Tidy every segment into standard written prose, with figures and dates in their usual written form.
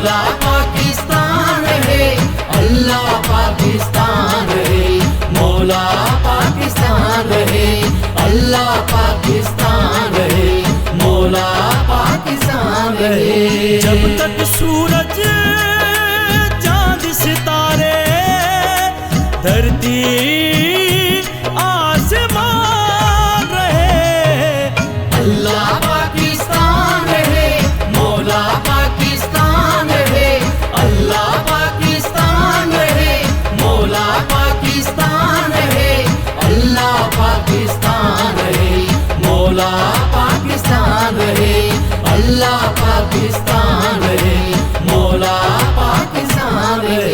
मौला पाकिस्तान है, अल्लाह पाकिस्तान है, मौला पाकिस्तान है, अल्लाह पाकिस्तान है, मौला पाकिस्तान है। जब तक सूरज चांद सितारे धरती आसमान रहे, अल्लाह पाकिस्तान है, मौला पाकिस्तान है, अल्लाह पाकिस्तान है, मौला पाकिस्तान है, अल्लाह पाकिस्तान है, मौला पाकिस्तान है, अल्लाह पाकिस्तान है, मौला पाकिस्तान है।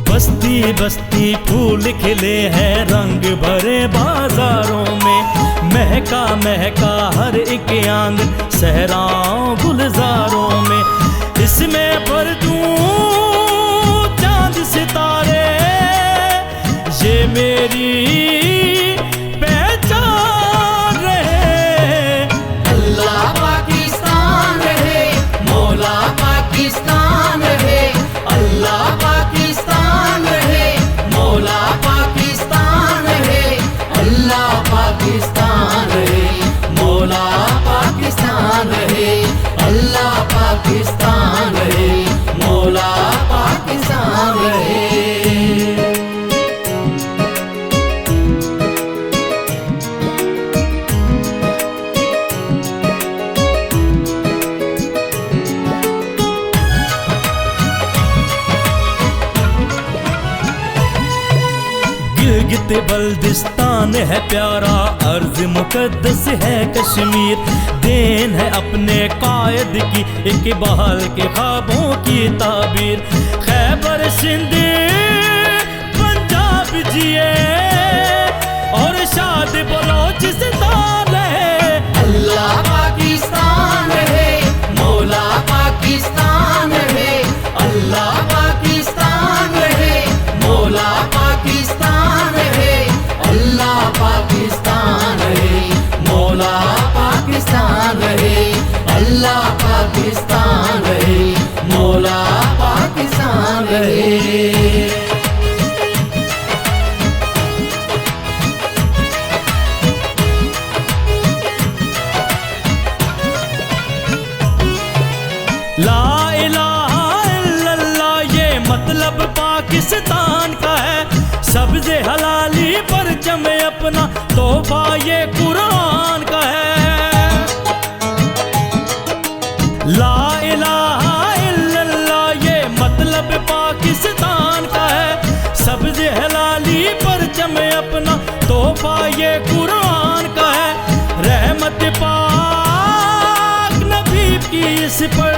बस्ती बस्ती फूल खिले हैं रंग भरे बाजारों में, महका महका हर एक आंगन सहराओं गुलजारों में। इसमें भर दूं चांद सितारे, ये मेरी पहचान रहे। अल्लाह पाकिस्तान है, मौला पाकिस्तान है, अल्लाह पाकिस्तान है, मौला पाकिस्तान है, अल्लाह पाकिस्तान है, मौला पाकिस्तान है, अल्लाह पाकिस्तान है, मौला पाकिस्तान है। गिलगित बल्दिस्तान है प्यारा, अर्ज मुकद्दस है कश्मीर, देन है अपने कायद की इकबाल के ख्वाबों की ताबीर। खैबर सिंध पंजाब जिए और शाद बलोचिस्तान है। अल्लाह पाकिस्तान है, मौला पाकिस्तान है, अल्लाह पाकिस्तान है, मौला पाकिस्तान है, अल्लाह पाकिस्तान है, मौला पाकिस्तान है, अल्लाह पाकिस्तान है, मौला पाकिस्तान है। ला इलाहा इल्लल्लाह ये मतलब पाकिस्तान का है, सब्ज़े हलाली परचम अपना तोहफा ये कुरान का है। ला इलाहा इल्लल्लाह ये मतलब पाकिस्तान का है, सब्ज़े हलाली परचम अपना तोहफा ये कुरान का है। रहमत पाक नबी की इस पर